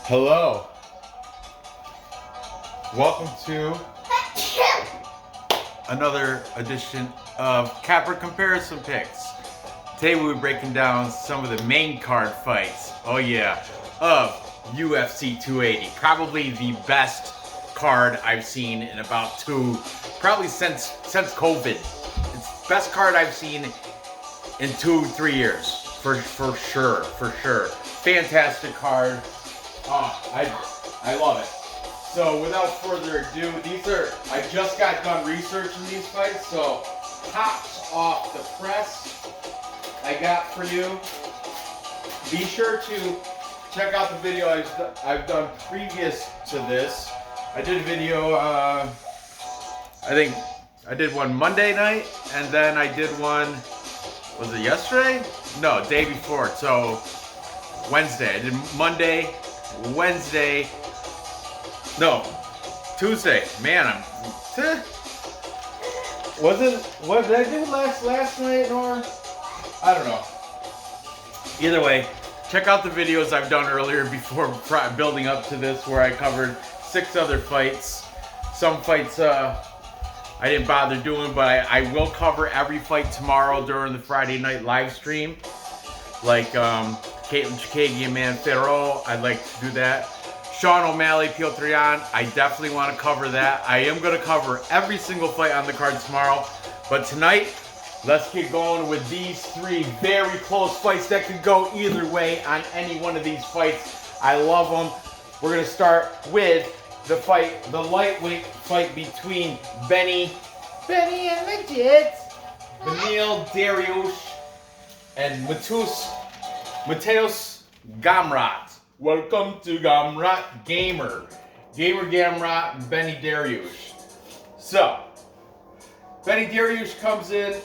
Hello. Welcome to another edition of Capper Comparison Picks. Today we'll be breaking down some of the main card fights. Oh yeah, of UFC 280. Probably the best card I've seen in about probably since COVID. It's the best card I've seen in 2-3 years. For sure. Fantastic card. Oh, I love it. So without further ado, I just got done researching these fights, so tops off the press I got for you. Be sure to check out the video I've done previous to this. I did a video, I think I did one Monday night, and then I did one, was it yesterday? No, day before, so Wednesday. I did Monday, Wednesday, no, Tuesday. Man, what did I do last night, or I don't know. Either way, check out the videos I've done earlier before building up to this, where I covered 6 other fights. Some fights I didn't bother doing, but I will cover every fight tomorrow during the Friday night live stream. Like Caitlin Chikagi, Manfero, I'd like to do that. Sean O'Malley, Piotrian, I definitely want to cover that. I am going to cover every single fight on the card tomorrow. But tonight, let's get going with these 3 very close fights that could go either way on any one of these fights. I love them. We're going to start with the lightweight fight between Beneil and the Jets, Beneil, Dariush, and Mateusz Gamrot. Welcome to Gamrot Gamer Gamrot, Beneil Dariush. So, Beneil Dariush comes in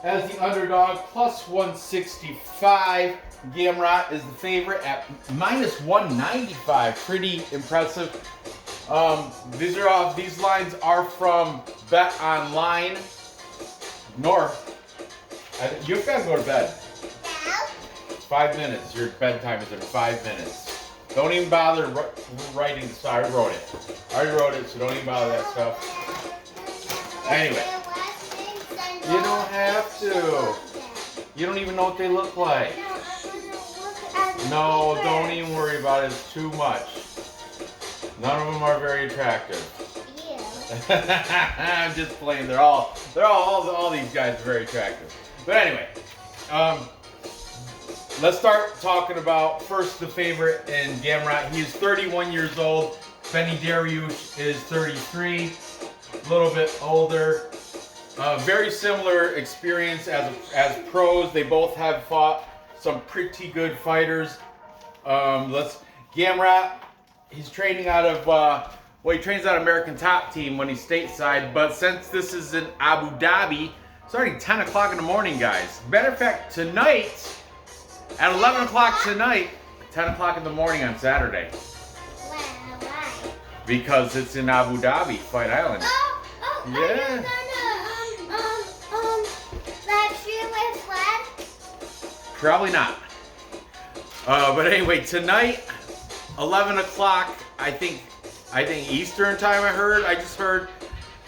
as the underdog, plus 165. Gamrot is the favorite at minus 195. Pretty impressive. These lines are from Bet Online. You've got to go to bed. 5 minutes. Your bedtime is in 5 minutes. Don't even bother writing. I already wrote it, so don't even bother that stuff. Anyway, you don't have to. You don't even know what they look like. No, don't even worry about it. It's too much. None of them are very attractive. Yeah. I'm just playing. All these guys are very attractive. But anyway, let's start talking about first the favorite in Gamrot. He is 31 years old. Beneil Dariush is 33, a little bit older. Very similar experience as pros. They both have fought some pretty good fighters. Gamrot, he's training out of he trains out of American Top Team when he's stateside. But since this is in Abu Dhabi, it's already 10 o'clock in the morning, guys. Matter of fact, tonight. At 11 o'clock tonight, 10 o'clock in the morning on Saturday. Why? Because it's in Abu Dhabi, Fight Island. Yeah. Live stream with Vlad? Probably not. But anyway, tonight, 11 o'clock, I think Eastern time I just heard.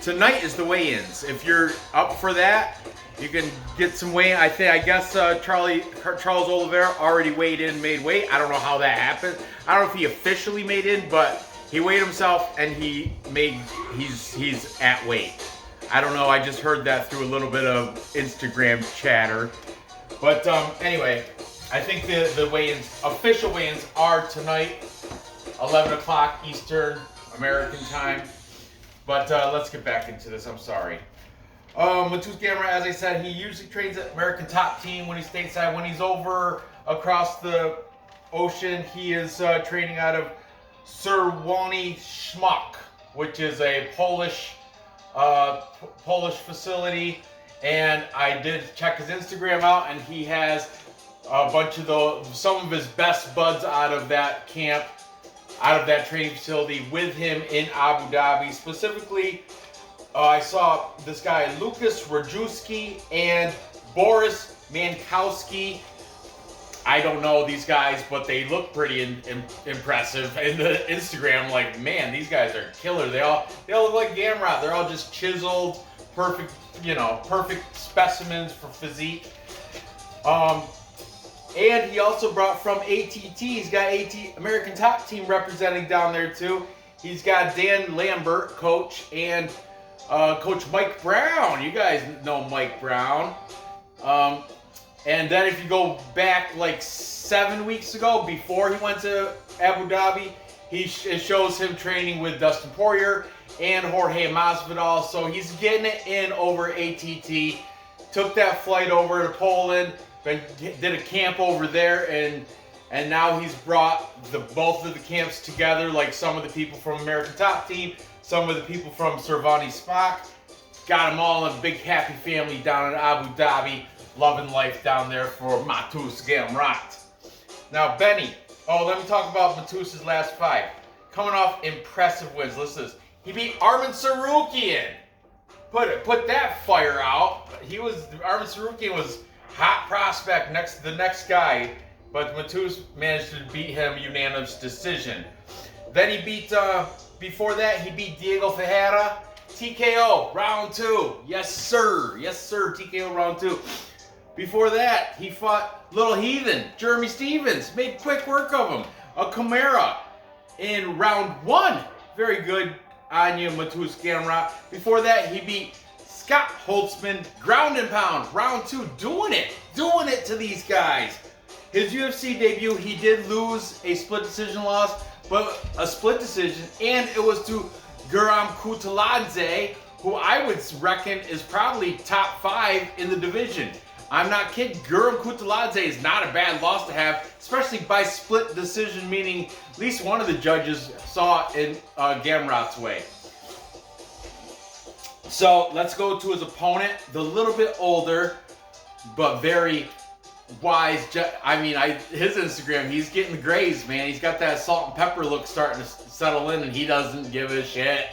Tonight is the weigh-ins. If you're up for that, you can get some weight. I guess Charles Oliveira already weighed in, made weight. I don't know how that happened. I don't know if he officially made in, but he weighed himself and he's at weight. I don't know. I just heard that through a little bit of Instagram chatter. But anyway, I think the weigh-ins, official weigh-ins, are tonight, 11 o'clock Eastern American time. But let's get back into this. I'm sorry. Mateusz Gamrot, as I said, he usually trains at American Top Team when he's stateside. When he's over across the ocean, he is training out of Czerwony Szmok, which is a Polish facility. And I did check his Instagram out, and he has a bunch of some of his best buds out of that camp, out of that training facility with him in Abu Dhabi. Specifically, I saw this guy, Lukas Rajewski and Boris Mankowski. I don't know these guys, but they look pretty impressive in the Instagram. Like, man, these guys are killer. They all look like Gamrot. They're all just chiseled, perfect, perfect specimens for physique. And he also brought from ATT. He's got American Top Team representing down there too. He's got Dan Lambert, coach, and Coach Mike Brown. You guys know Mike Brown. And then if you go back like 7 weeks ago, before he went to Abu Dhabi, it shows him training with Dustin Poirier and Jorge Masvidal. So he's getting it in over ATT. Took that flight over to Poland, did a camp over there, and now he's brought both of the camps together, like some of the people from American Top Team, some of the people from Cervani Spock. Got them all in a big happy family down in Abu Dhabi. Loving life down there for Mateusz Gamrot. Now, Benny. Oh, let me talk about Mateusz's last fight. Coming off impressive wins. Listen to this. He beat Arman Tsarukyan. Put that fire out. Arman Tsarukyan was hot prospect, the next guy, but Mateusz managed to beat him unanimous decision. Then he beat, before that, he beat Diego Ferreira. TKO, round 2. Yes, sir. Yes, sir. TKO, round 2. Before that, he fought Little Heathen, Jeremy Stevens. Made quick work of him. A Chimera in round 1. Very good on you, Mateusz Gamrot. Before that, he beat Scott Holtzman, ground and pound, round 2. Doing it to these guys. His UFC debut, he did lose a split decision loss, but a split decision, and it was to Guram Kutladze, who I would reckon is probably top 5 in the division. I'm not kidding. Guram Kutladze is not a bad loss to have, especially by split decision, meaning at least one of the judges saw it in Gamrot's way. So let's go to his opponent, the little bit older, but very wise. His Instagram, he's getting the grays, man. He's got that salt and pepper look starting to settle in, and he doesn't give a shit.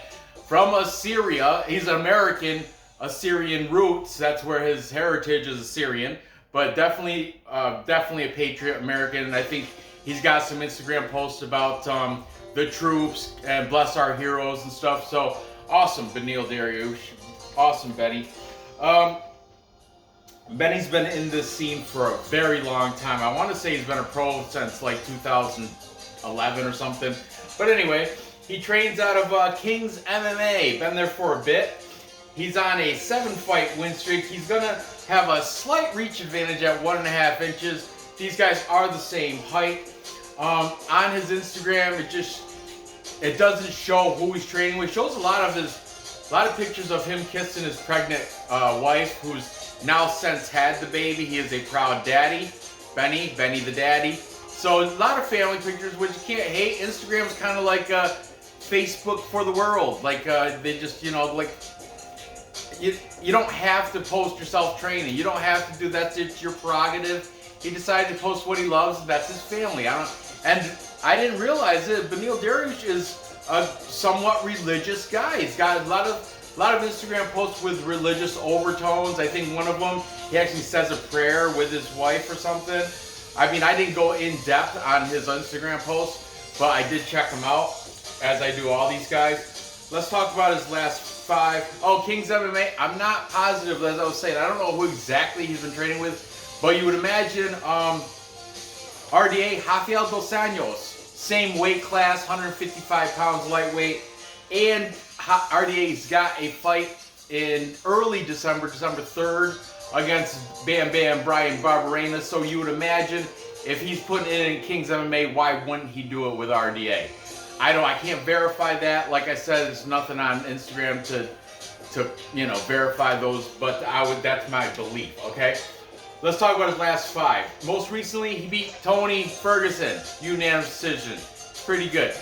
From Assyria, he's an American. Assyrian roots, that's where his heritage is Assyrian, but definitely a patriot American, and I think he's got some Instagram posts about the troops and bless our heroes and stuff. So awesome, Beneil Dariush. Awesome, Benny. Benny's been in this scene for a very long time. I want to say he's been a pro since like 2011 or something, but anyway, he trains out of King's MMA. Been there for a bit. He's on a 7-fight win streak. He's going to have a slight reach advantage at 1.5 inches. These guys are the same height. On his Instagram, it doesn't show who he's training with. It shows a lot of pictures of him kissing his pregnant wife, who's now since had the baby. He is a proud daddy. Benny the daddy. So a lot of family pictures, which you can't hate. Instagram's kind of like Facebook for the world. Like they just, You don't have to post yourself training. You don't have to do that. It's your prerogative. He decided to post what he loves, and that's his family. I didn't realize it. Beneil Dariush is a somewhat religious guy. He's got a lot of Instagram posts with religious overtones. I think one of them, he actually says a prayer with his wife or something. I didn't go in depth on his Instagram posts, but I did check him out, as I do all these guys. Let's talk about his last 5. Oh, King's MMA. I'm not positive, as I was saying. I don't know who exactly he's been training with, but you would imagine RDA, Rafael Dos Anjos, same weight class, 155 pounds lightweight, and RDA's got a fight in early December 3rd, against Bam Bam Brian Barberena. So you would imagine if he's putting it in King's MMA, why wouldn't he do it with RDA? I can't verify that. Like I said, there's nothing on Instagram to verify those, but that's my belief, okay? Let's talk about his last 5. Most recently, he beat Tony Ferguson, unanimous decision. It's pretty good.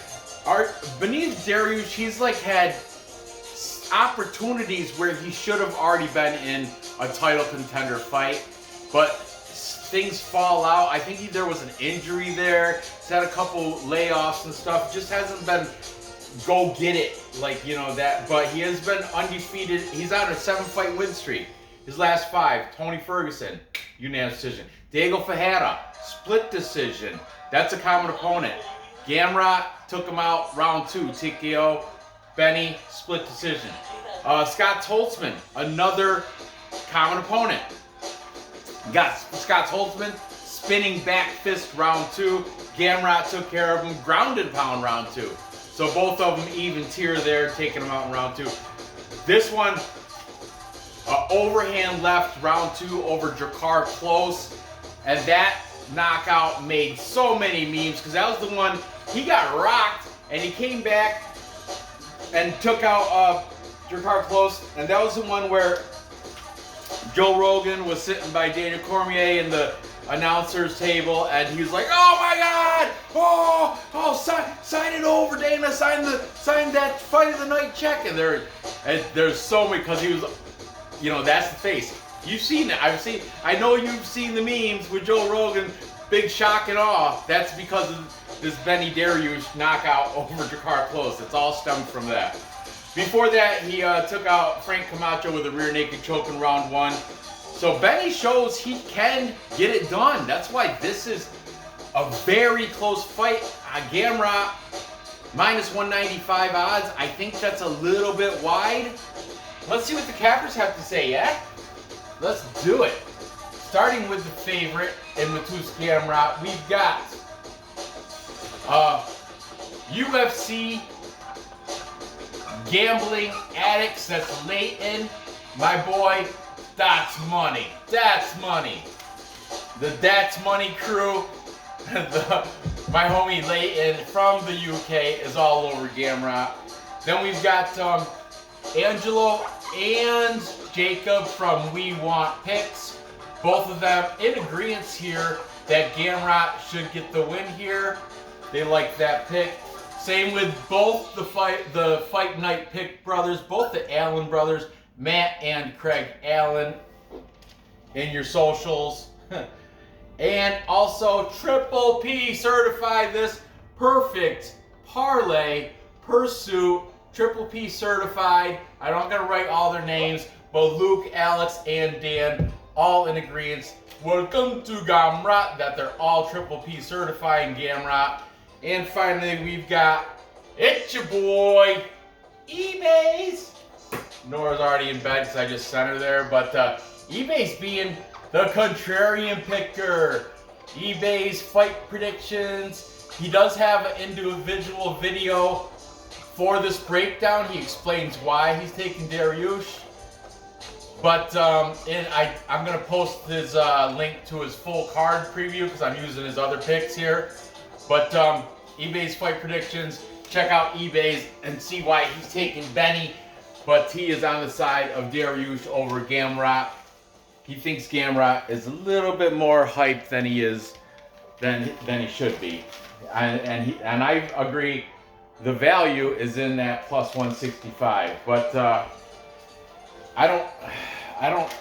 Beneil Dariush, he's had opportunities where he should have already been in a title contender fight, but things fall out. I think there was an injury there. He's had a couple layoffs and stuff. Just hasn't been go get it that. But he has been undefeated. He's on a 7-fight win streak. His last 5, Tony Ferguson, unanimous decision. Diego Ferreira, split decision. That's a common opponent. Gamrot took him out round 2, TKO. Benny, split decision. Scott Holtzman, another common opponent. Got Scott Holtzman, spinning back fist round 2. Gamrot took care of him, ground and pound round 2. So both of them even tier there, taking him out in round 2. This one, overhand left round 2 over Drakkar Klose. And that knockout made so many memes because that was the one, he got rocked and he came back and took out Drakkar Klose. And that was the one where Joe Rogan was sitting by Daniel Cormier in the announcer's table, and he was like, "Oh my God! Oh, sign it over, Dana! Sign that fight of the night check!" And there's so many because he was, you know, that's the face. You've seen it. I know you've seen the memes with Joe Rogan, big shock and awe. That's because of this Benny Dariush knockout over Drakkar Klose. It's all stemmed from that. Before that, he took out Frank Camacho with a rear naked choke in round 1. So Benny shows he can get it done. That's why this is a very close fight. Gamrot, minus 195 odds. I think that's a little bit wide. Let's see what the cappers have to say, yeah? Let's do it. Starting with the favorite in Mateusz Gamrot, we've got UFC gambling addicts. That's Leighton, my boy. That's money. That's money. The That's Money crew, my homie Leighton from the UK is all over Gamrot. Then we've got Angelo and Jacob from We Want Picks. Both of them in agreement here that Gamrot should get the win here. They like that pick. Same with both the Fight Night Pick brothers, both the Allen brothers, Matt and Craig Allen, in your socials. And also Triple P certified this perfect parlay pursuit. Triple P certified. I'm not gonna write all their names, but Luke, Alex, and Dan all in agreement. Welcome to Gamrot, that they're all Triple P certified in Gamrot. And finally, we've got it's your boy eBay's. Nora's already in bed because I just sent her there, but eBay's being the contrarian picker. eBay's fight predictions. He does have an individual video for this breakdown. He explains why he's taking Dariush. But I'm going to post his link to his full card preview because I'm using his other picks here. But eBay's fight predictions, check out eBay's and see why he's taking Benny. But he is on the side of Dariush over Gamrot. He thinks Gamrot is a little bit more hyped than he is, than he should be. And I agree, the value is in that plus 165. But I don't,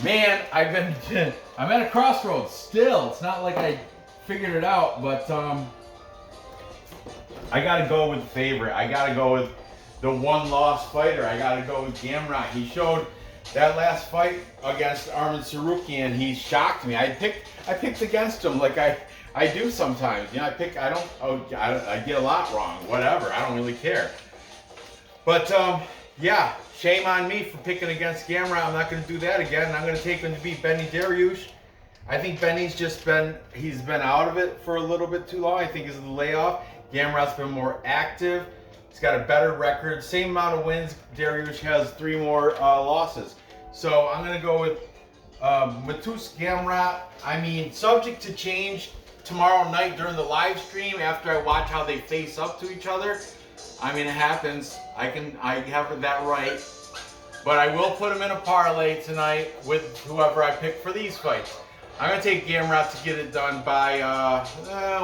man, I'm at a crossroads still. It's not like I figured it out, but I gotta go with the favorite. I gotta go with the one-loss fighter. I gotta go with Gamrot. He showed that last fight against Arman Tsarukyan. He shocked me. I picked against him like I do sometimes. You know, I get a lot wrong. Whatever. I don't really care. But yeah, shame on me for picking against Gamrot. I'm not going to do that again. I'm going to take him to beat Benny Dariush. I think Benny's he's been out of it for a little bit too long. I think it's the layoff. Gamrot's been more active. He's got a better record. Same amount of wins. Dariush has 3 more losses. So I'm going to go with Mateusz Gamrot. I mean, subject to change tomorrow night during the live stream after I watch how they face up to each other. I mean, it happens. I have that right. But I will put him in a parlay tonight with whoever I pick for these fights. I'm going to take Gamrot to get it done by,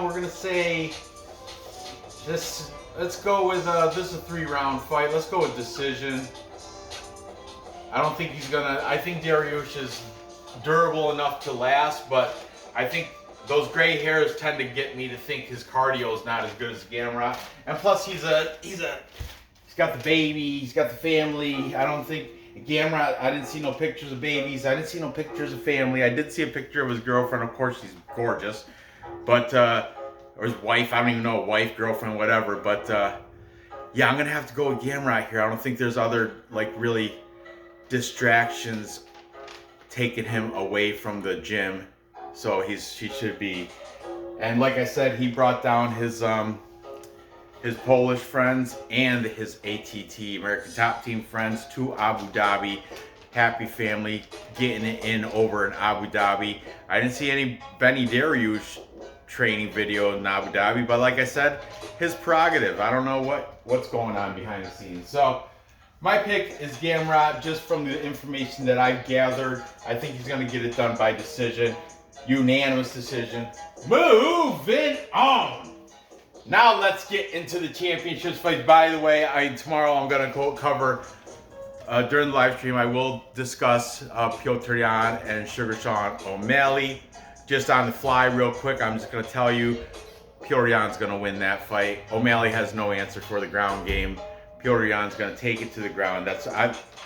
we're going to say, let's go with, this is a 3-round fight. Let's go with decision. I don't think he's going to, I think Dariush is durable enough to last, but I think those gray hairs tend to get me to think his cardio is not as good as Gamrot. And plus he's got the baby, he's got the family. I don't think, Gamrot, I didn't see no pictures of babies. I didn't see no pictures of family. I did see a picture of his girlfriend. Of course, she's gorgeous. But, or his wife. I don't even know, wife, girlfriend, whatever. But, yeah, I'm going to have to go with Gamrot here. I don't think there's other, like, really distractions taking him away from the gym. So he should be. And like I said, he brought down his Polish friends and his ATT, American Top Team friends, to Abu Dhabi. Happy family getting it in over in Abu Dhabi. I didn't see any Dariush training video in Abu Dhabi, but like I said, his prerogative. I don't know what's going on behind the scenes. So my pick is Gamrot, just from the information that I've gathered. I think he's going to get it done by decision. Unanimous decision. Moving on. Now let's get into the championships fight. By the way, tomorrow I'm going to cover, during the live stream, I will discuss Petr Yan and Sugar Sean O'Malley. Just on the fly real quick, I'm just going to tell you, Petr Yan's going to win that fight. O'Malley has no answer for the ground game. Petr Yan's going to take it to the ground.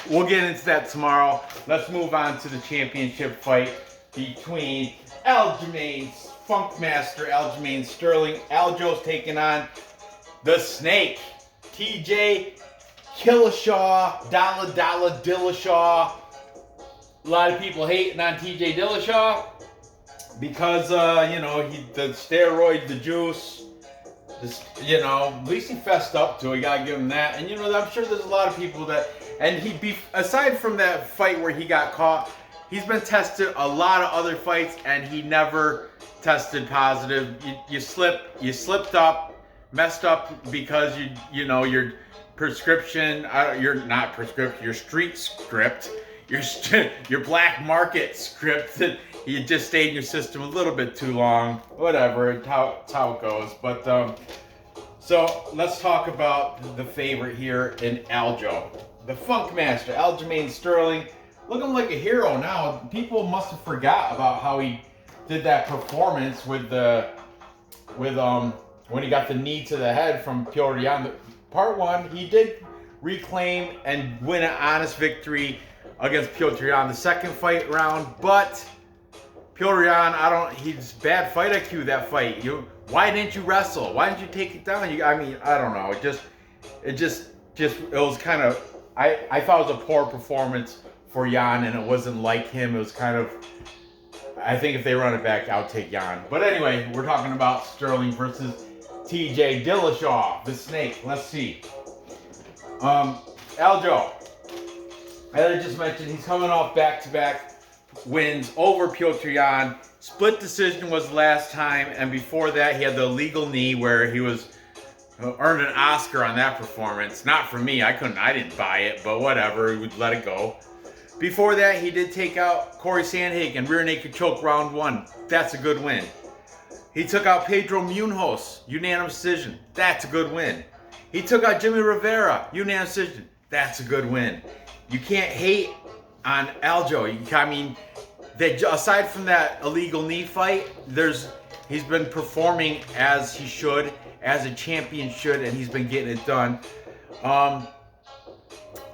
We'll get into that tomorrow. Let's move on to the championship fight between Aljamain's Funkmaster, Aljamain Sterling. Aljo's taking on the Snake, TJ Dillashaw, Dillashaw. A lot of people hating on TJ Dillashaw because, the steroid, the juice, at least he fessed up to it. You gotta give him that. And, I'm sure there's a lot of people that, and aside from that fight where he got caught, he's been tested a lot of other fights, and he never tested positive. You slipped up, messed up because your prescription, your street script, your black market script, you just stayed in your system a little bit too long. Whatever, it's how it goes. But so let's talk about the favorite here in Aljo, the Funkmaster, Aljamain Sterling. Looking like a hero now. People must have forgot about how he did that performance when he got the knee to the head from Petr Yan. Part one, he did reclaim and win an honest victory against Petr Yan the second fight round, but Petr Yan, he's bad fight IQ that fight. Why didn't you wrestle? Why didn't you take it down? I don't know. It was kind of, I thought it was a poor performance for Yan, and it wasn't like him. It was kind of, I think if they run it back, I'll take Yan. But anyway, we're talking about Sterling versus TJ Dillashaw, the Snake. Let's see. Aljo, as I just mentioned, he's coming off back-to-back wins over Petr Yan. Split decision was last time, and before that, he had the illegal knee where he earned an Oscar on that performance. Not for me. I didn't buy it, but whatever. We would let it go. Before that, he did take out Corey Sandhagen, rear naked choke, round one. That's a good win. He took out Pedro Munhoz, unanimous decision. That's a good win. He took out Jimmy Rivera, unanimous decision. That's a good win. You can't hate on Aljo. Aside from that illegal knee fight, he's been performing as he should, as a champion should, and he's been getting it done.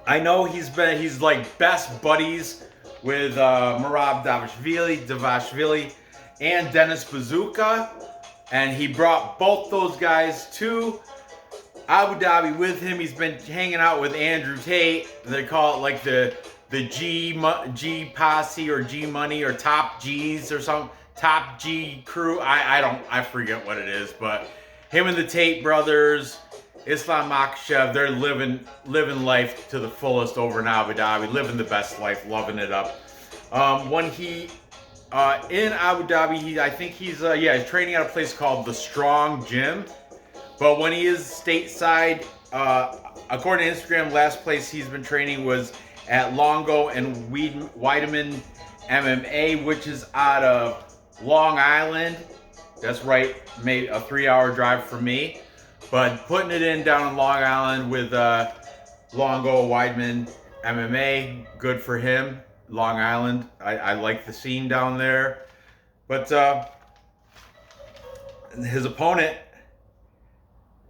I know he's like best buddies with Merab Dvalishvili and Dennis Bazooka, and he brought both those guys to Abu Dhabi with him. He's been hanging out with Andrew Tate. They call it like the G posse or G money or top G's or something. Top G crew. I forget what it is, but him and the Tate brothers, Islam Makhachev, they're living life to the fullest over in Abu Dhabi, living the best life, loving it up. When he in Abu Dhabi, I think he's training at a place called the Strong Gym. But when he is stateside, according to Instagram, last place he's been training was at Longo and Weideman MMA, which is out of Long Island. That's right, maybe a 3-hour drive for me. But putting it in down in Long Island with Longo Weidman MMA, good for him. Long Island, I like the scene down there. But his opponent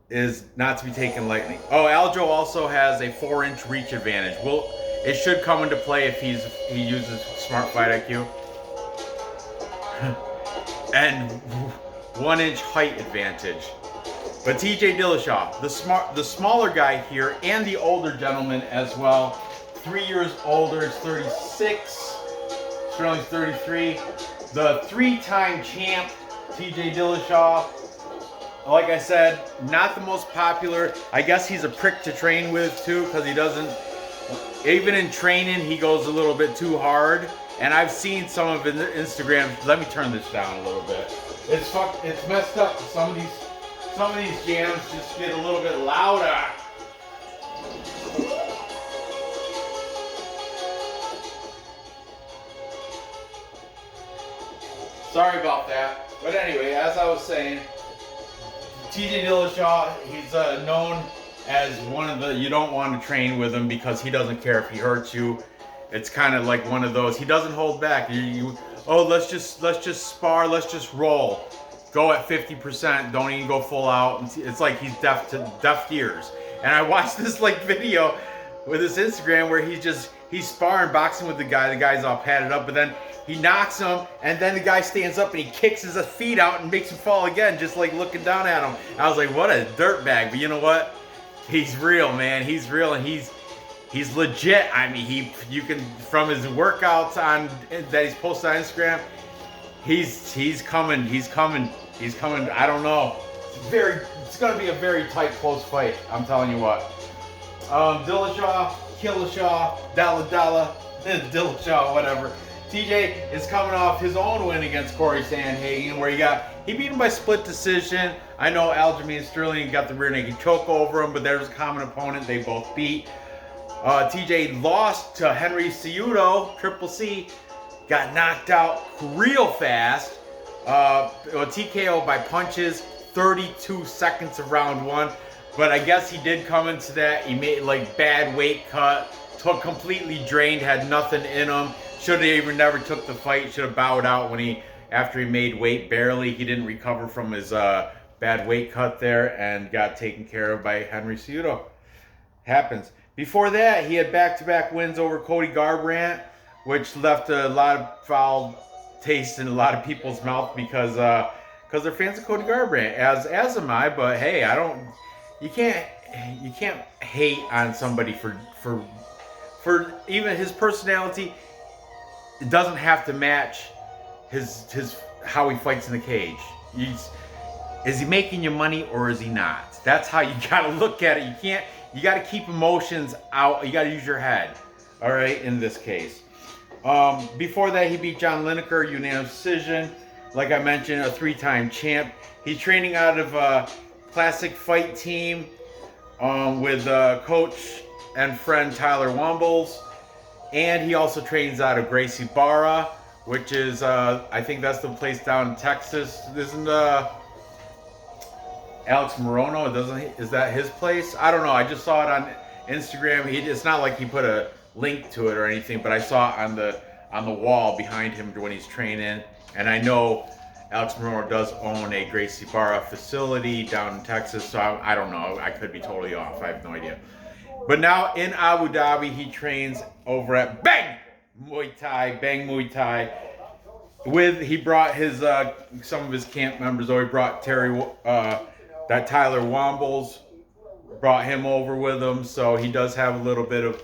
is not to be taken lightly. Oh, Aljo also has a 4-inch reach advantage. It should come into play if he uses smart fight IQ. And 1 inch height advantage. But TJ Dillashaw, the smaller guy here, and the older gentleman as well. 3 years older, is 36. Sterling's 33. The 3-time champ, TJ Dillashaw. Like I said, not the most popular. I guess he's a prick to train with too, because he doesn't. Even in training, he goes a little bit too hard. And I've seen some of his Instagram. Let me turn this down a little bit. It's messed up. Some of these jams just get a little bit louder. Sorry about that. But anyway, as I was saying, TJ Dillashaw, he's known as one of the, you don't want to train with him because he doesn't care if he hurts you. It's kind of like one of those, he doesn't hold back. Oh, let's just spar, let's just roll. Go at 50%, don't even go full out. It's like he's deaf ears. And I watched this like video with his Instagram where he's sparring, boxing with the guy's all padded up, but then he knocks him, and then the guy stands up and he kicks his feet out and makes him fall again, just like looking down at him. I was like, what a dirtbag. But you know what? He's real, man. He's real, and he's legit. I mean, you can, from his workouts that he's posted on Instagram, he's coming. I don't know. It's gonna be a very tight, close fight. I'm telling you what. Dillashaw, Killashaw, Dalla, Dillashaw, whatever. TJ is coming off his own win against Corey Sandhagen, where he beat him by split decision. I know Aljamain Sterling got the rear naked choke over him, but there's a common opponent they both beat. TJ lost to Henry Cejudo, Triple C, got knocked out real fast. TKO by punches, 32 seconds of round 1. But I guess he did come into that. He made like bad weight cut, completely drained, had nothing in him. Should have even never took the fight. Should have bowed out after he made weight. Barely. He didn't recover from his bad weight cut there and got taken care of by Henry Cejudo. Happens. Before that, he had back-to-back wins over Cody Garbrandt, which left a lot of foul taste in a lot of people's mouth because they're fans of Cody Garbrandt, as am I. But hey, you can't hate on somebody for even his personality. It doesn't have to match his how he fights in the cage. Is he making you money or is he not? That's how you gotta look at it. You gotta keep emotions out. You gotta use your head. All right, in this case. Before that, he beat John Lineker, unanimous decision. Like I mentioned, a 3-time champ. He's training out of a classic fight team with coach and friend Tyler Wombles. And he also trains out of Gracie Barra, which is, I think that's the place down in Texas. Isn't Alex Morono, is that his place? I don't know. I just saw it on Instagram. It's not like he put a link to it or anything, but I saw it on the wall behind him when he's training. And I know Alex Morono does own a Gracie Barra facility down in Texas, so I don't know. I could be totally off. I have no idea. But now in Abu Dhabi, he trains over at Bang Muay Thai. He brought his some of his camp members over. He brought Tyler Wombles, brought him over with him. So he does have a little bit of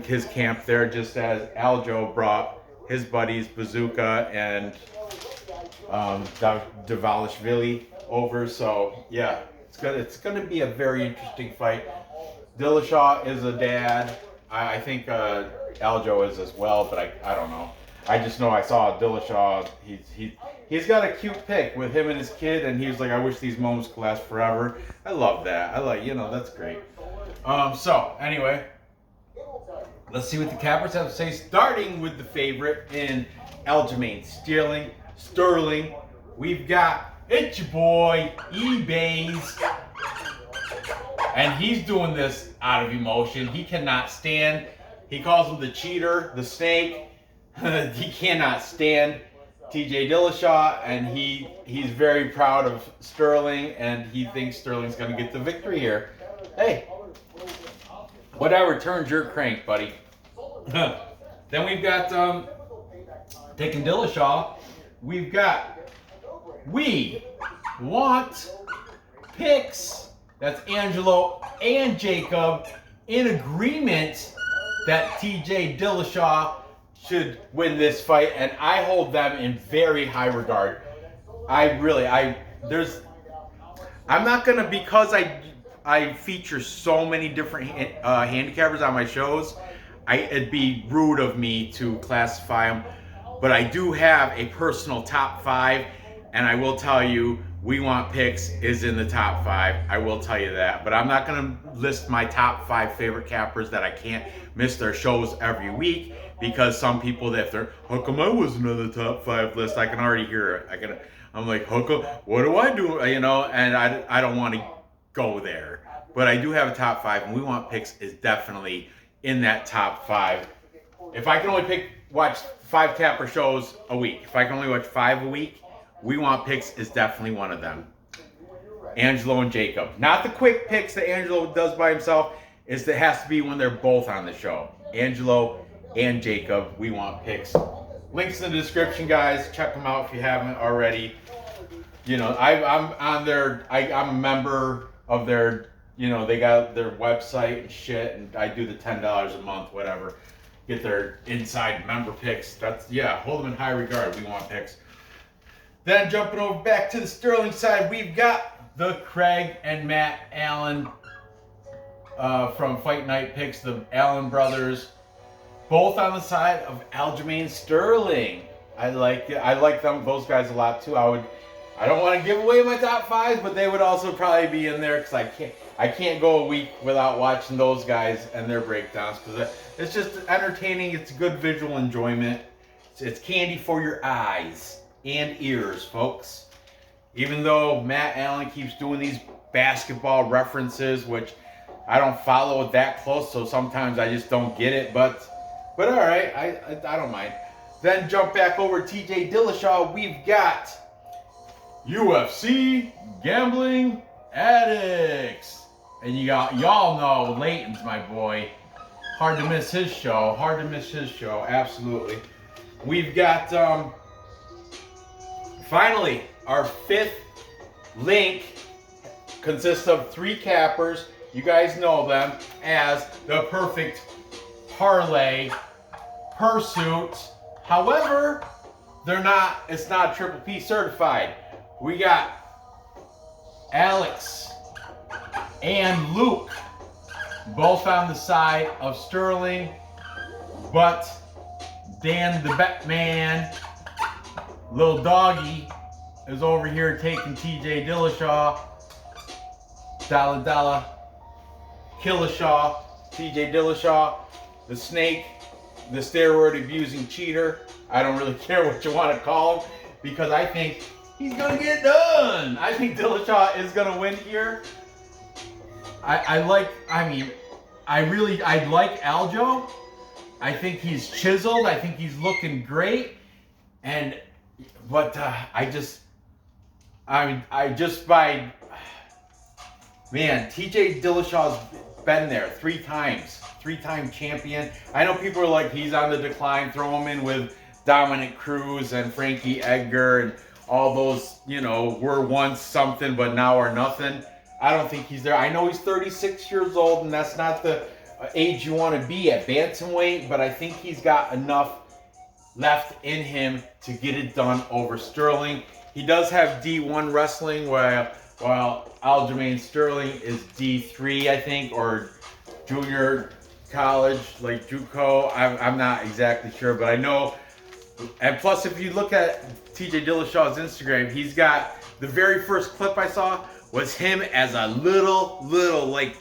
his camp there, just as Aljo brought his buddies Bazooka and Davalishvili over. So yeah, it's gonna be a very interesting fight. Dillashaw is a dad. I think Aljo is as well, but I don't know. I just know I saw Dillashaw. He's got a cute pic with him and his kid, and he was like, I wish these moments could last forever. I love that. That's great. So anyway, let's see what the cappers have to say. Starting with the favorite in Aljamain Sterling. We've got it's your boy eBay's. And he's doing this out of emotion. He cannot stand. He calls him the cheater, the snake. He cannot stand TJ Dillashaw, and he's very proud of Sterling, and he thinks Sterling's going to get the victory here. Hey, Whatever turns your crank, buddy. Then we've got taking Dillashaw. We've got we want picks. That's Angelo and Jacob in agreement that TJ Dillashaw should win this fight, and I hold them in very high regard. I'm not gonna, because I feature so many different handicappers on my shows. It'd be rude of me to classify them, but I do have a personal top 5, and I will tell you, We Want Picks is in the top 5. I will tell you that, but I'm not gonna list my top 5 favorite cappers that I can't miss their shows every week, because some people, that if they're, how come I wasn't on the top 5 list? I can already hear it. I'm like, how come, what do I do? You know, and I don't want to go there. But I do have a top 5, and We Want Picks is definitely in that top 5. If I can only watch 5 capper shows a week, if I can only watch 5 a week, We Want Picks is definitely one of them. Angelo and Jacob. Not the quick picks that Angelo does by himself. It has to be when they're both on the show. Angelo and Jacob, We Want Picks. Links in the description, guys. Check them out if you haven't already. You know, I'm on their, I'm a member of their, you know, they got their website and shit, and I do the $10 a month, whatever. Get their inside member picks. That's, yeah, hold them in high regard. We Want Picks. Then jumping over back to the Sterling side, we've got the Craig and Matt Allen from Fight Night Picks, the Allen brothers, both on the side of Aljamain Sterling. I like them, those guys a lot too. I don't want to give away my top 5, but they would also probably be in there, because I can't go a week without watching those guys and their breakdowns, because it's just entertaining. It's good visual enjoyment. It's candy for your eyes and ears, folks. Even though Matt Allen keeps doing these basketball references, which I don't follow that close, so sometimes I just don't get it, but all right, I don't mind. Then jump back over to TJ Dillashaw. We've got UFC Gambling Addicts. And y'all know Layton's my boy. Hard to miss his show. Absolutely. We've got finally our 5th link consists of 3 cappers. You guys know them as the Perfect Parlay Pursuit. However, it's not Triple P certified. We got Alex and Luke, both on the side of Sterling, but Dan the Batman, Little Doggy, is over here taking TJ Dillashaw, Dalla Killashaw, TJ Dillashaw, the Snake, the steroid abusing cheater. I don't really care what you want to call him, because I think he's gonna get done. I think Dillashaw is gonna win here. I like Aljo. I think he's chiseled. I think he's looking great. But TJ Dillashaw's been there 3 times. 3-time champion. I know people are like, he's on the decline. Throw him in with Dominic Cruz and Frankie Edgar and all those, you know, were once something but now are nothing. I don't think he's there. I know he's 36 years old, and that's not the age you want to be at bantamweight, but I think he's got enough left in him to get it done over Sterling. He does have D1 wrestling, while Aljamain Sterling is D3, I think, or junior college, like JUCO. I'm not exactly sure, but I know. And plus, if you look at TJ Dillashaw's Instagram, he's got, the very first clip I saw was him as a little, like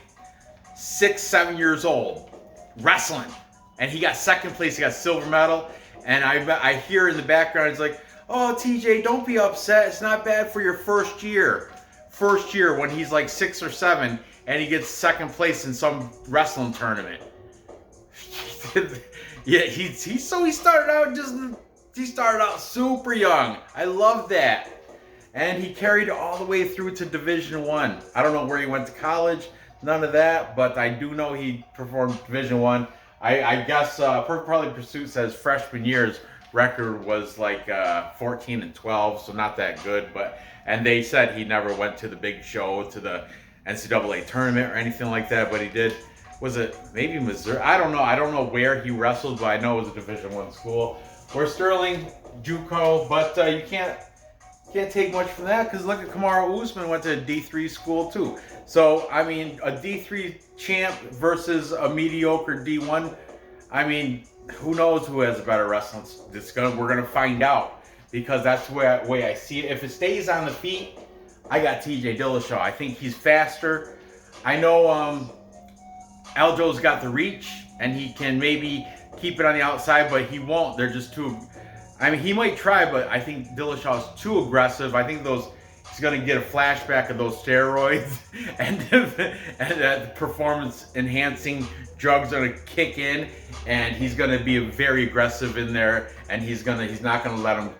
6-7 years old, wrestling. And he got 2nd place, he got silver medal. And I hear in the background, it's like, oh, TJ, don't be upset. It's not bad for your first year. First year when he's like 6 or 7 and he gets 2nd place in some wrestling tournament. Yeah, he started out super young. I love that. And he carried it all the way through to Division 1. I don't know where he went to college. none of that. But I do know he performed Division One. I guess probably Pursuit says freshman year's record was like 14-12, so not that good. And they said he never went to the big show, to the NCAA tournament or anything like that. But he did. Was it maybe Missouri? I don't know. I don't know where he wrestled, but I know it was a Division One school. Where Sterling, JUCO, but you can't take much from that, because look at Kamaru Usman went to a D3 school too. So I mean, a D3 champ versus a mediocre D1. I mean, who knows who has a better wrestling? We're gonna find out, because that's the way I see it. If it stays on the feet, I got TJ Dillashaw. I think he's faster. I know Aljo's got the reach, and he can maybe keep it on the outside, but he won't. They're just too. I mean, he might try, but I think Dillashaw's too aggressive. I think he's going to get a flashback of those steroids, and that performance-enhancing drugs are going to kick in, and he's going to be very aggressive in there, and he's not going to let him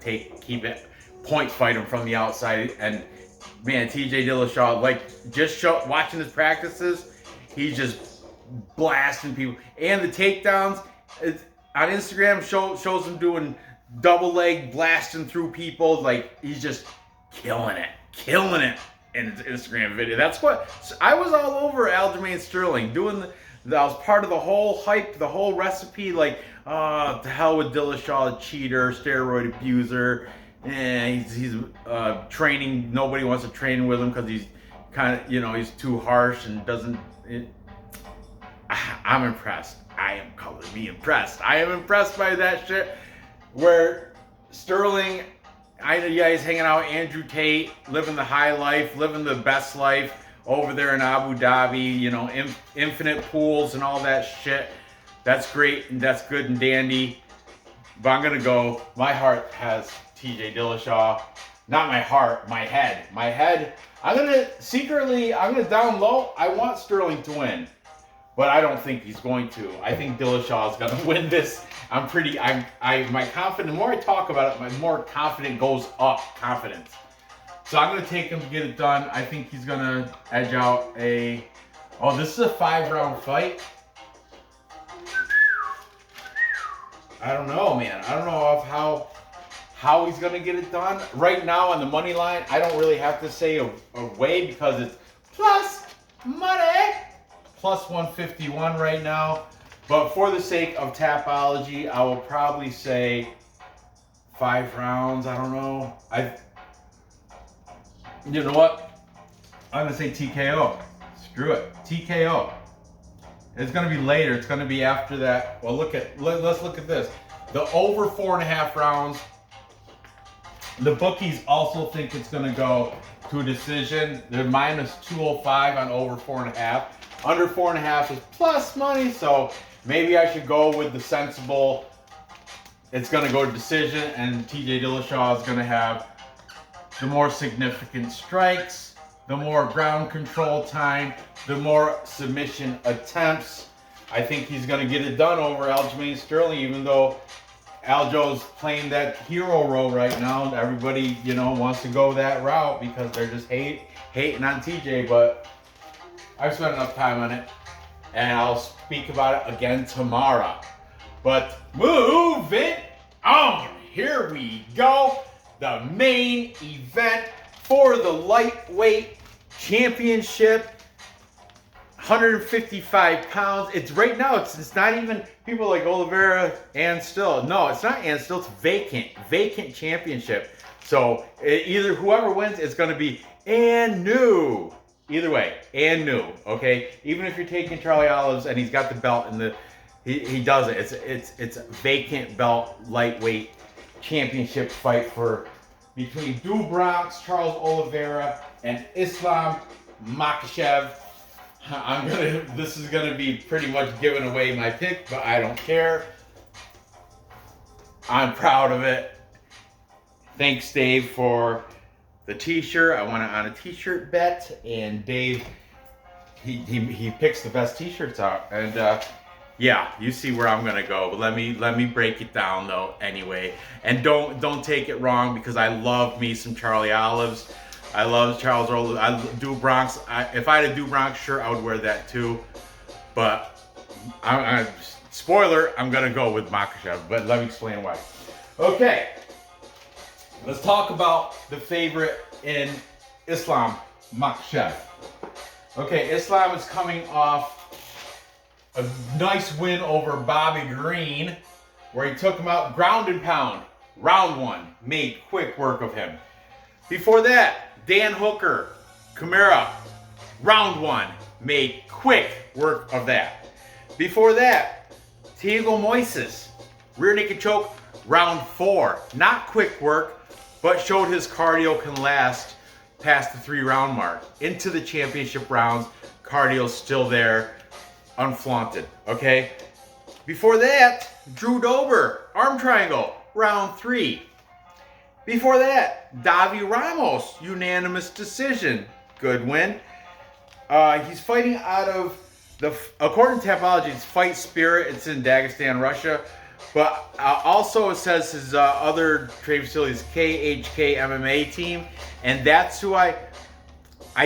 keep it, point fight him from the outside. And man, TJ Dillashaw, watching his practices, he's just blasting people, and the takedowns on Instagram shows him doing double leg blasting through people. Like, he's just killing it in his Instagram video. That's what I was all over. Aljamain Sterling doing that was part of the whole hype, the whole recipe. Like, to hell with Dillashaw, a cheater, steroid abuser, and he's training. Nobody wants to train with him because he's kind of, he's too harsh and doesn't. I'm impressed. I am calling me impressed. I am impressed by that shit. Where Sterling, I know, yeah, he's hanging out with Andrew Tate, living the high life, living the best life over there in Abu Dhabi, infinite pools and all that shit. That's great and that's good and dandy. But I'm going to go, my heart has TJ Dillashaw. Not my heart, my head. My head, I'm going to down low, I want Sterling to win. But I don't think he's going to. I think Dillashaw is going to win this. My confidence, the more I talk about it, my more confident goes up, confidence. So I'm going to take him to get it done. I think he's going to edge out this is a 5-round fight. I don't know, man. I don't know how he's going to get it done. Right now on the money line, I don't really have to say a way, because it's plus money. Plus 151 right now. But for the sake of Tapology, I will probably say 5 rounds. I don't know. You know what? I'm going to say TKO. Screw it. TKO. It's going to be later. It's going to be after that. Well, let's look at this. The over 4.5 rounds. The bookies also think it's going to go to a decision. They're minus 205 on over 4.5. Under 4.5 is plus money, so maybe I should go with the sensible. It's going to go to decision, and TJ Dillashaw is going to have the more significant strikes, the more ground control time, the more submission attempts. I think he's going to get it done over Aljamain Sterling, even though Aljo's playing that hero role right now. Everybody, wants to go that route because they're just hating on TJ, but I've spent enough time on it, and I'll speak about it again tomorrow. But moving on, here we go. The main event for the lightweight championship, 155 pounds. It's right now. It's not even people like Oliveira and Still. No, it's not and Still. It's vacant championship. So either whoever wins, it's going to be and new. Either way, and new, okay? Even if you're taking Charlie Olives and he's got the belt and he does it. It's a vacant belt lightweight championship fight between Do Bronx, Charles Oliveira, and Islam Makhachev. This is gonna be pretty much giving away my pick, but I don't care. I'm proud of it. Thanks, Dave, for the t-shirt. I won it on a t-shirt bet, and Dave, he picks the best t-shirts out, and yeah, you see where I'm gonna go. But let me break it down though anyway, and don't take it wrong, because I love me some Charlie Olives. I love Charles Oliveira. I do Bronx. If I had a do Bronx shirt, I would wear that too. But spoiler, I'm gonna go with Makhachev. But let me explain why. Okay, let's talk about the favorite in Islam, Makhachev. Okay, Islam is coming off a nice win over Bobby Green, where he took him out ground and pound. Round one, made quick work of him. Before that, Dan Hooker, Camara, round one, made quick work of that. Before that, Thiago Moises, rear naked choke, round four. Not quick work, but showed his cardio can last past the 3-round mark. Into the championship rounds, cardio's still there, unflaunted, okay? Before that, Drew Dober, arm triangle, round 3. Before that, Davi Ramos, unanimous decision, good win. He's fighting out of according to Tapology, it's Fight Spirit. It's in Dagestan, Russia. But also it says his other training facility is KHK MMA team. And that's who I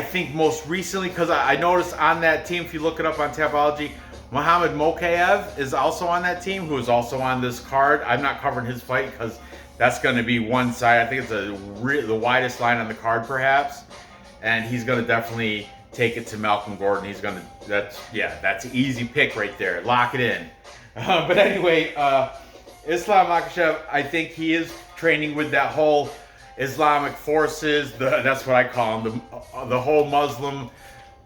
think most recently, because I noticed on that team, if you look it up on Tapology, Muhammad Mokaev is also on that team, who is also on this card. I'm not covering his fight because that's going to be one side. I think it's the widest line on the card, perhaps. And he's going to definitely take it to Malcolm Gordon. He's going to, that's an easy pick right there. Lock it in. But anyway, Islam Makhachev, I think he is training with that whole Islamic forces. That's what I call them. The whole Muslim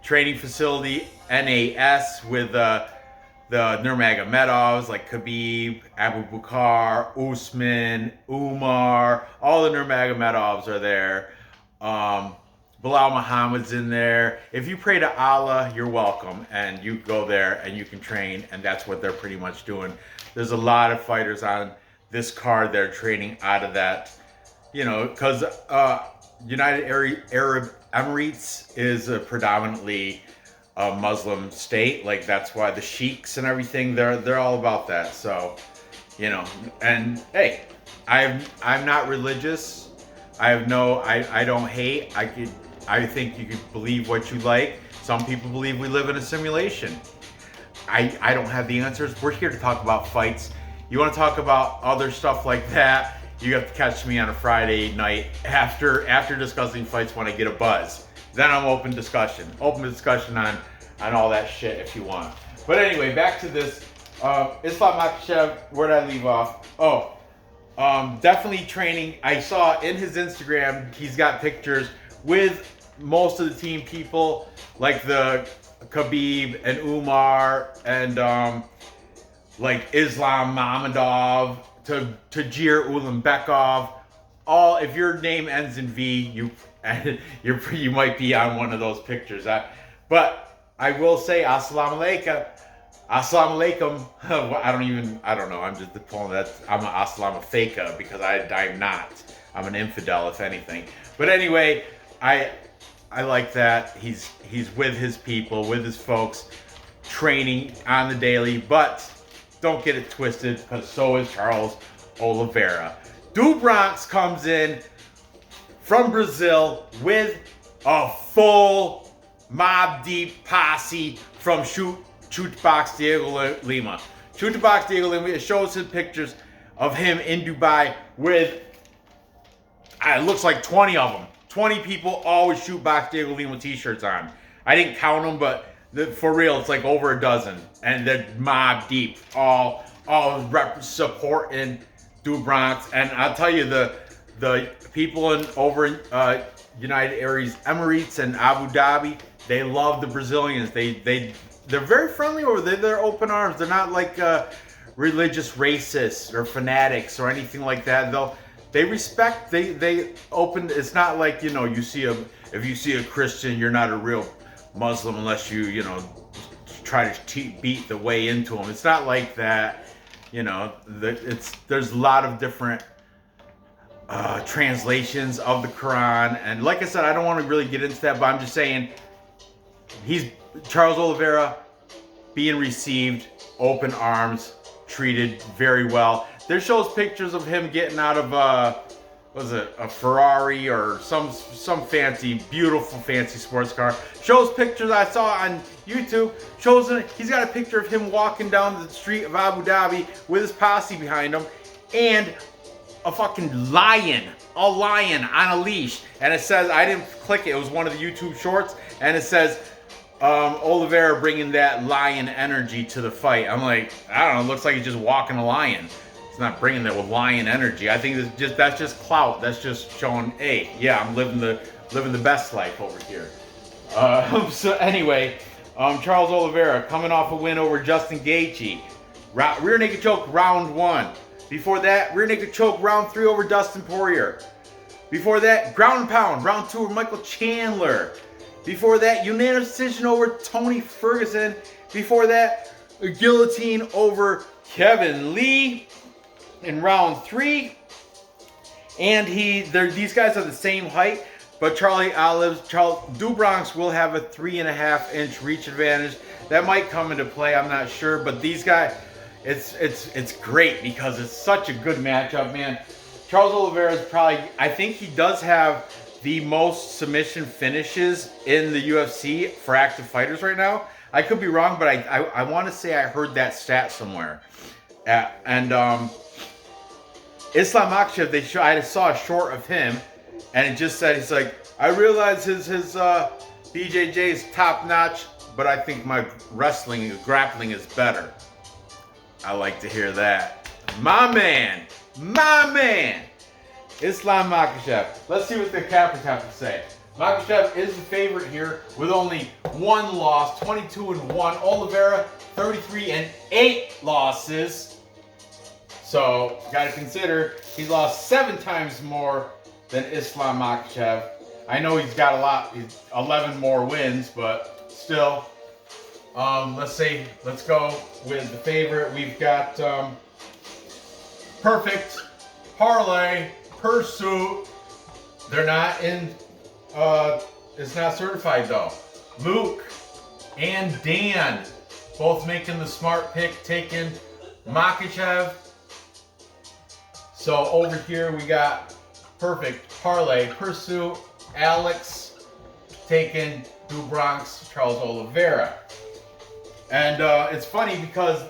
training facility, NAS, with the Nurmagomedovs like Khabib, Abu Bakr, Usman, Umar. All the Nurmagomedovs are there. Bilal Muhammad's in there. If you pray to Allah, you're welcome, and you go there and you can train, and that's what they're pretty much doing. There's a lot of fighters on this card that are training out of that, because United Arab Emirates is a predominantly a Muslim state. Like, that's why the sheiks and everything, they're all about that. So, and hey, I'm not religious. I don't hate. I think you could believe what you like. Some people believe we live in a simulation. I don't have the answers. We're here to talk about fights. You want to talk about other stuff like that, you have to catch me on a Friday night after discussing fights when I get a buzz. Then I'm open discussion on all that shit if you want. But anyway, back to this. Islam Makhachev, where did I leave off? Definitely training. I saw in his Instagram, he's got pictures with most of the team people, like the Khabib and Umar and like Islam Mamedov to Tajir Ulanbekov. All, if your name ends in V, you might be on one of those pictures. But I will say assalamu alaikum. Assalamu alaikum. I don't know. I'm just pulling that. I'm an assalamu faker because I'm not. I'm an infidel, if anything. But anyway, I like that. He's with his people, with his folks, training on the daily. But don't get it twisted, because so is Charles Oliveira. Do Bronx comes in from Brazil with a full mob deep posse from Shoot Box Diego Lima. Shoot Box Diego Lima. It shows his pictures of him in Dubai with, it looks like 20 of them. 20 people always Shoot Box Diego Lima t-shirts on. I didn't count them, but for real, it's like over a dozen. And they're mob deep, all supporting Do Bronx. And I'll tell you, the people over in United Arab Emirates and Abu Dhabi, they love the Brazilians. They're very friendly over there. They're open arms. They're not like religious racists or fanatics or anything like that. They respect. They open. It's not like if you see a Christian, you're not a real Muslim unless you try to beat the way into them. It's not like that. There's a lot of different translations of the Quran, and like I said, I don't want to really get into that, but I'm just saying he's Charles Oliveira being received open arms, treated very well. There shows pictures of him getting out of was it a Ferrari or some fancy, beautiful, fancy sports car. Shows pictures I saw on YouTube. Shows he's got a picture of him walking down the street of Abu Dhabi with his posse behind him, and a fucking lion, on a leash. And it says, I didn't click it. It was one of the YouTube shorts, and it says, Oliveira bringing that lion energy to the fight. I'm like, I don't know. It looks like he's just walking a lion. It's not bringing that with lion energy. I think that's just clout. That's just showing, hey, yeah, I'm living the best life over here. So anyway, Charles Oliveira coming off a win over Justin Gaethje. Rear naked choke round 1. Before that, rear naked choke round 3 over Dustin Poirier. Before that, ground and pound round 2 over Michael Chandler. Before that, unanimous decision over Tony Ferguson. Before that, a guillotine over Kevin Lee in round 3. And these guys are the same height, but Charles do Bronx will have a 3.5-inch reach advantage. That might come into play, I'm not sure, but these guys, it's great because it's such a good matchup, man. Charles Oliveira is probably, I think he does have the most submission finishes in the UFC for active fighters right now. I could be wrong, but I want to say I heard that stat somewhere. Islam Makhachev, I saw a short of him, and it just said, he's like, I realize his BJJ is top notch, but I think my grappling is better. I like to hear that. My man, Islam Makhachev. Let's see what the cappers have to say. Makhachev is the favorite here with only 1 loss, 22-1. Oliveira, 33-8 losses. So, got to consider, he's lost 7 times more than Islam Makhachev. I know he's got he's 11 more wins, but still. Let's go with the favorite. We've got Perfect, Parlay, Pursuit. They're not in, it's not certified though. Luke and Dan both making the smart pick, taking Makhachev. So over here we got Perfect, Parlay, Pursuit, Alex taking Du Bronx, Charles Oliveira. And it's funny because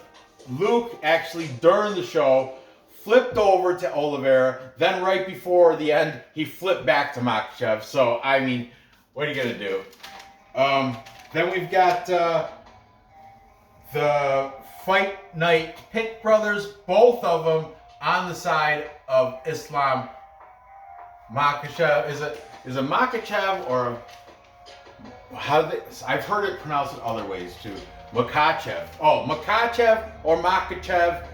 Luke actually during the show flipped over to Oliveira, then right before the end he flipped back to Makhachev. So I mean, what are you gonna do? Then we've got the Fight Night Pick brothers, both of them on the side of Islam Makhachev. Is it Makhachev or I've heard it pronounced in other ways too. Makhachev. Oh, Makhachev or Makhachev.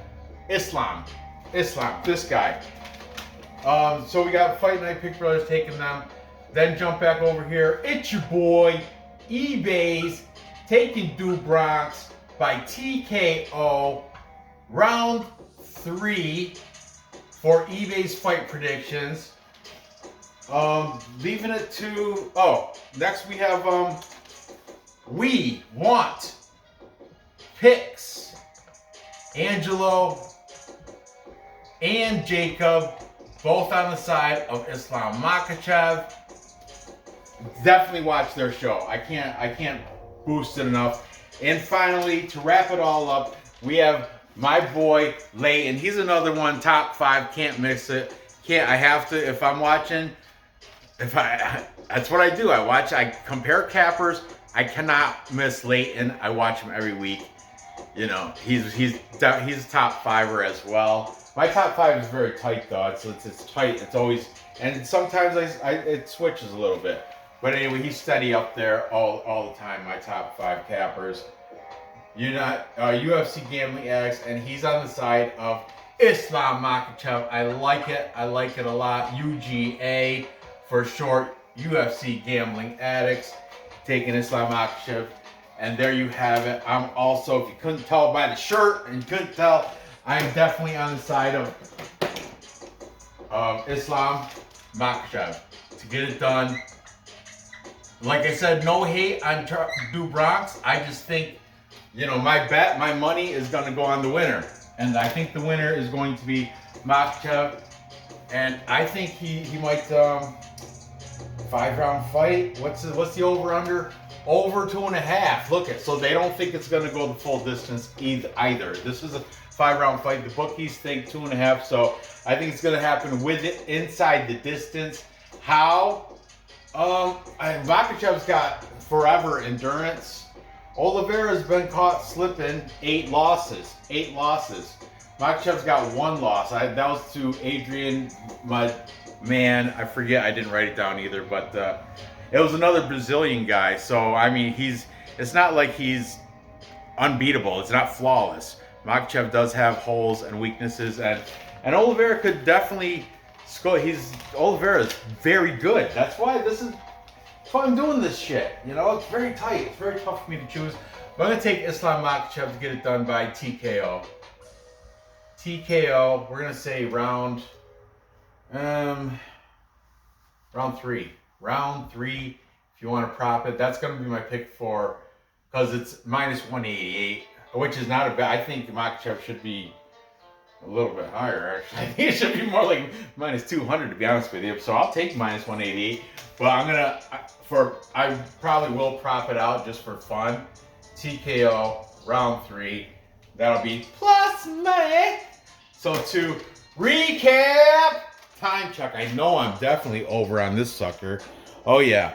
Islam, this guy. So we got Fight Night Pick brothers taking them. Then jump back over here. It's your boy, eBay's taking Du Bronx by TKO. Round 3 for eBay's fight predictions. Leaving it to, next we have, we want picks. Angelo and Jacob, both on the side of Islam Makhachev. Definitely watch their show. I can't boost it enough. And finally, to wrap it all up, we have my boy Layton. He's another one, top 5. Can't miss it. I have to, if I'm watching, that's what I do. I compare cappers. I cannot miss Layton. I watch him every week. You know, he's a top 5er as well. My top 5 is very tight though. It's tight. It's always, and sometimes it switches a little bit. But anyway, he's steady up there all the time. My top 5 cappers. You're not UFC Gambling Addicts, and he's on the side of Islam Makhachev. I like it a lot. UGA for short. UFC Gambling Addicts taking Islam Makhachev. And there you have it. I'm also, if you couldn't tell by the shirt and you couldn't tell, I'm definitely on the side of Islam Makhachev to get it done. Like I said, no hate on Du Bronx. I just think, you know, my money is going to go on the winner. And I think the winner is going to be Makhachev. And I think he might 5-round fight. What's the over under? Over 2.5. Look at, so they don't think it's going to go the full distance either. This is a 5-round fight. The bookies think 2.5. So I think it's going to happen with it inside the distance. How? Makhachev's got forever endurance. Oliveira's been caught slipping. 8 losses. Makhachev's got 1 loss. That was to Adrian, my man. I forget. I didn't write it down either, but it was another Brazilian guy. So I mean, it's not like he's unbeatable. It's not flawless. Makhachev does have holes and weaknesses, and Oliveira could definitely score. Oliveira's very good. That's why I'm doing this shit. You know, it's very tight. It's very tough for me to choose. But I'm gonna take Islam Makhachev to get it done by TKO. TKO. We're gonna say round 3. Round 3. If you want to prop it, that's gonna be my pick for, because it's -188, which is not a bad. I think Makhachev should be a little bit higher, actually. I think it should be more like -200, to be honest with you. So I'll take -188, but I probably will prop it out just for fun. TKO, round 3. That'll be plus money. So to recap, time check. I know I'm definitely over on this sucker. Oh yeah.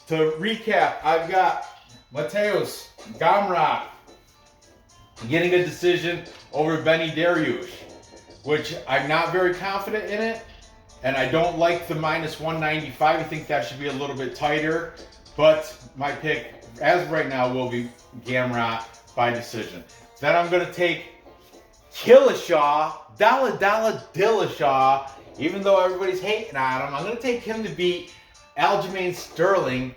To recap, I've got Mateusz, Gamrot getting a decision over Beneil Dariush, which I'm not very confident in it, and I don't like the -195. I think that should be a little bit tighter, but my pick as of right now will be Gamrot by decision. Then I'm going to take Dillashaw, Dillashaw, even though everybody's hating on him. I'm going to take him to beat Aljamain Sterling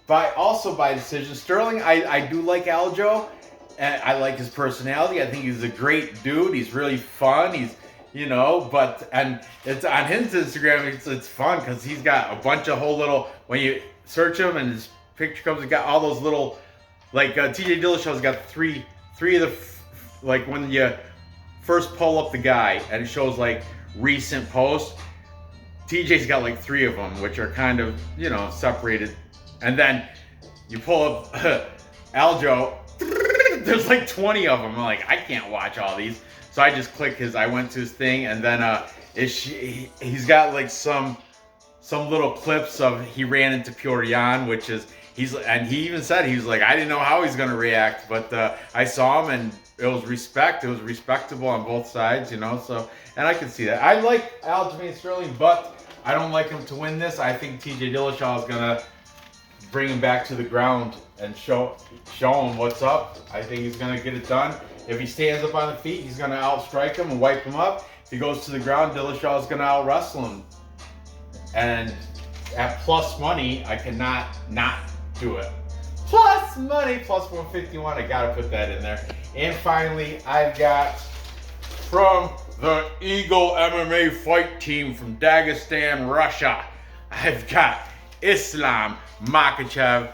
also by decision. Sterling, I do like Aljo, and I like his personality. I think he's a great dude. He's really fun. He's, and it's on his Instagram. It's fun because he's got a bunch of whole little, when you search him and his picture comes, he got all those little, like TJ Dillashaw's got three of the, like when you first pull up the guy and it shows like recent posts, TJ's got like 3 of them, which are kind of, separated. And then you pull up Aljo, there's like 20 of them. I'm like, I can't watch all these. So I just I went to his thing, and then he's got like some little clips of he ran into Purian, which is, and he even said, he was like, I didn't know how he's going to react, but I saw him and it was respectable on both sides, so, and I can see that. I like Aljamain Sterling, but I don't like him to win this. I think TJ Dillashaw is going to bring him back to the ground and show him what's up. I think he's going to get it done. If he stands up on the feet, he's going to outstrike him and wipe him up. If he goes to the ground, Dillashaw is going to out-wrestle him. And at plus money, I cannot not do it. Plus money, plus 151. I got to put that in there. And finally, I've got from the Eagle MMA fight team from Dagestan, Russia, I've got Islam Makhachev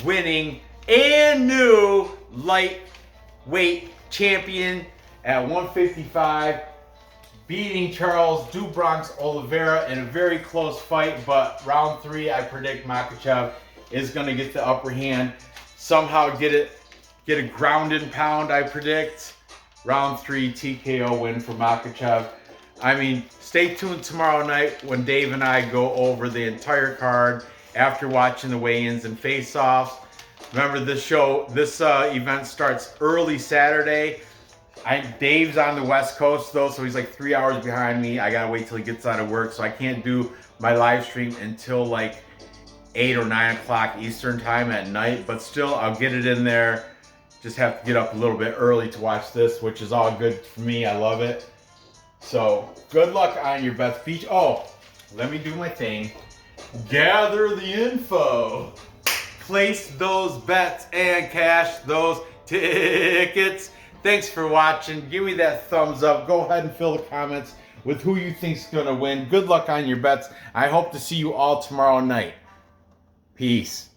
winning and new lightweight champion at 155, beating Charles "Dubronx" Oliveira in a very close fight. But round 3, I predict Makhachev is going to get the upper hand, somehow get a ground and pound. I predict round 3 TKO win for Makhachev. I mean, stay tuned tomorrow night when Dave and I go over the entire card after watching the weigh-ins and face-offs. Remember, this event starts early Saturday. Dave's on the West Coast though, so he's like 3 hours behind me. I gotta wait till he gets out of work, so I can't do my live stream until like 8 or 9 o'clock Eastern time at night. But still, I'll get it in there. Just have to get up a little bit early to watch this, which is all good for me. I love it. So good luck on your bets. Oh, let me do my thing. Gather the info. Place those bets and cash those tickets. Thanks for watching. Give me that thumbs up. Go ahead and fill the comments with who you think's gonna win. Good luck on your bets. I hope to see you all tomorrow night. Peace.